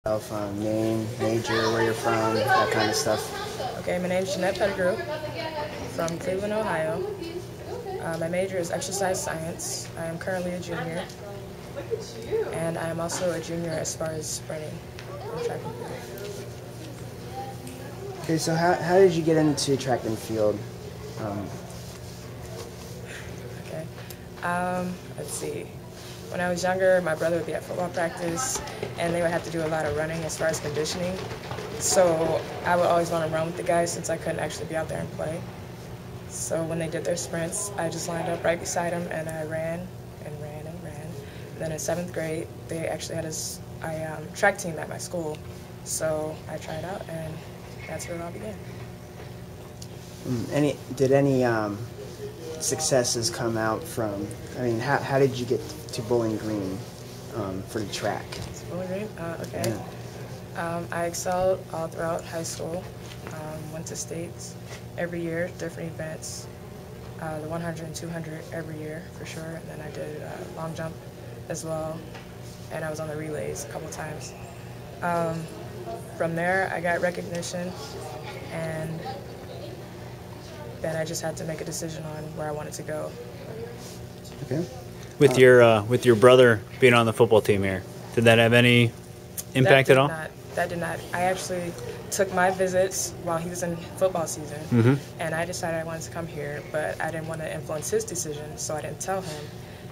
Name, major, where you're from, that kind of stuff. Okay, my name is Jeanette Pettigrew from Cleveland, Ohio. My major is exercise science. I am currently a junior, and I am also a junior as far as sprinting and track and field. Okay, so how did you get into track and field? Let's see. When I was younger, my brother would be at football practice, and they would have to do a lot of running as far as conditioning. So I would always want to run with the guys since I couldn't actually be out there and play. So when they did their sprints, I just lined up right beside them, and I ran and ran and ran. And then in 7th grade, they actually had a track team at my school. So I tried out, and that's where it all began. Did any successes come out from, I mean, how did you get to Bowling Green for the track? Bowling Green? Okay. Yeah. I excelled all throughout high school. Went to states every year, different events. The 100 and 200 every year for sure. And then I did long jump as well. And I was on the relays a couple times. From there, I got recognition, and then I just had to make a decision on where I wanted to go. Okay. With your brother being on the football team here, did that have any impact at all? That did not. I actually took my visits while he was in football season, and I decided I wanted to come here, but I didn't want to influence his decision, so I didn't tell him.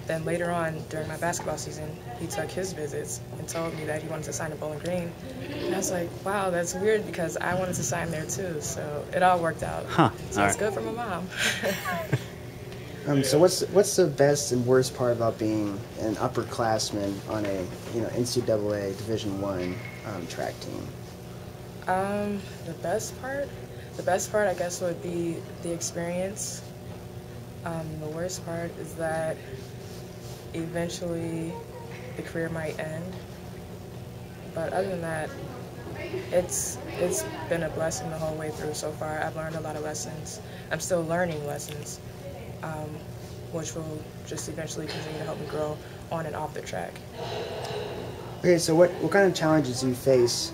Then later on, during my basketball season, he took his visits and told me that he wanted to sign at Bowling Green. And I was like, wow, that's weird because I wanted to sign there too. So it all worked out. Huh. So it's good for my mom. So what's the best and worst part about being an upperclassman on a NCAA Division I track team? The best part I guess would be the experience. The worst part is that eventually the career might end, but other than that, it's been a blessing the whole way through so far. I've learned a lot of lessons. I'm still learning lessons, which will just eventually continue to help me grow on and off the track. Okay, so what kind of challenges do you face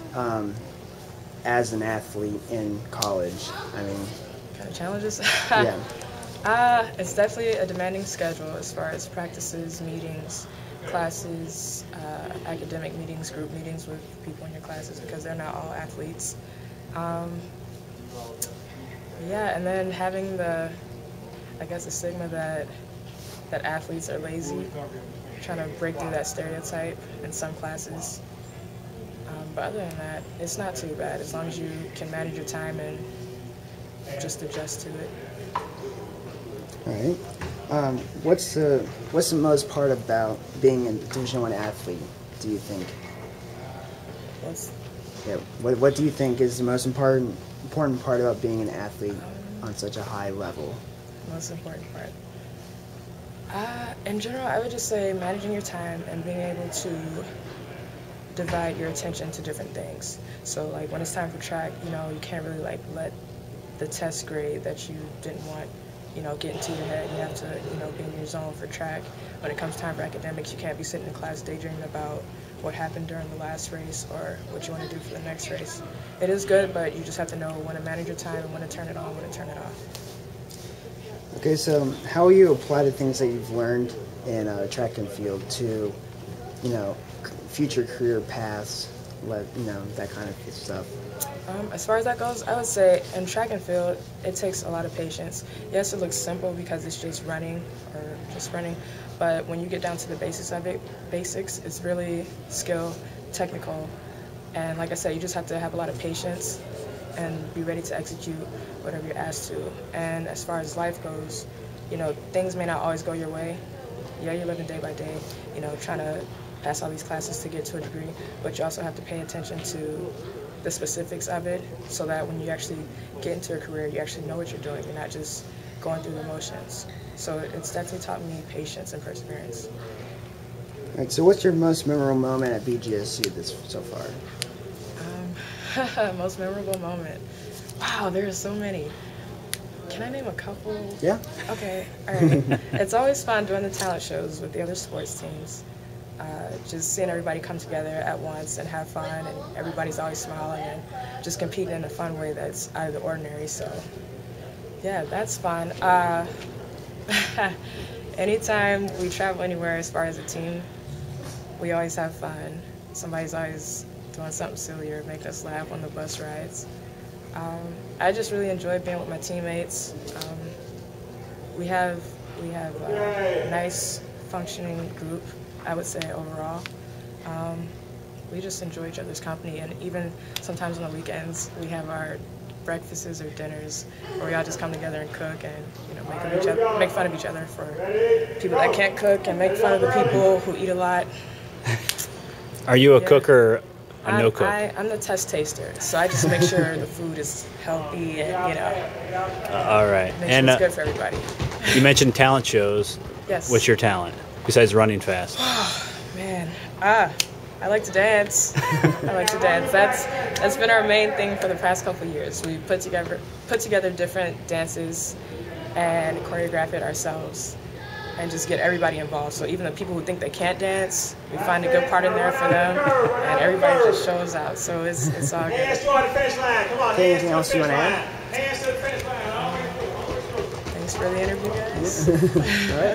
as an athlete in college? I mean, What kind of challenges? Yeah. It's definitely a demanding schedule as far as practices, meetings, classes, academic meetings, group meetings with people in your classes because they're not all athletes. Yeah, and then having the stigma that athletes are lazy, trying to break through that stereotype in some classes. But other than that, it's not too bad as long as you can manage your time and just adjust to it. All right. What's the most part about being a Division I athlete, do you think? What do you think is the most important part about being an athlete on such a high level? Most important part? In general, I would just say managing your time and being able to divide your attention to different things. So like when it's time for track, you can't really let the test grade that you didn't want get into your head. You have to, be in your zone for track. When it comes time for academics, you can't be sitting in class daydreaming about what happened during the last race or what you want to do for the next race. It is good, but you just have to know when to manage your time and when to turn it on, when to turn it off. Okay, so how will you apply the things that you've learned in track and field to, future career paths, that kind of stuff? As far as that goes, I would say in track and field, it takes a lot of patience. Yes, it looks simple because it's just running, but when you get down to the basics of it, it's really skill, technical, and like I said, you just have to have a lot of patience and be ready to execute whatever you're asked to. And as far as life goes, things may not always go your way. Yeah, you're living day by day, trying to pass all these classes to get to a degree, but you also have to pay attention to the specifics of it so that when you actually get into a career, you actually know what you're doing. You're not just going through the motions. So it's definitely taught me patience and perseverance. All right, so what's your most memorable moment at BGSU so far? Most memorable moment. Wow, there are so many. Can I name a couple? Yeah. Okay, all right. It's always fun doing the talent shows with the other sports teams. Just seeing everybody come together at once and have fun, and everybody's always smiling and just competing in a fun way that's out of the ordinary. So, yeah, that's fun. Anytime we travel anywhere as far as a team, we always have fun. Somebody's always doing something silly or making us laugh on the bus rides. I just really enjoy being with my teammates. We have a nice functioning group, I would say, overall. We just enjoy each other's company, and even sometimes on the weekends we have our breakfasts or dinners where we all just come together and cook and make fun of each other for people that can't cook and make fun of the people who eat a lot. Are you a cook or a no cook? I'm the test taster, so I just make sure the food is healthy and all right. make sure it's good for everybody. You mentioned talent shows. Yes. What's your talent besides running fast? Man, I like to dance. I like to dance. That's been our main thing for the past couple of years. We put together different dances and choreograph it ourselves and just get everybody involved. So even the people who think they can't dance, we find a good part in there for them, and everybody just shows out. So it's all good. Okay, anything else you want to add? Thanks for the interview, guys. All right.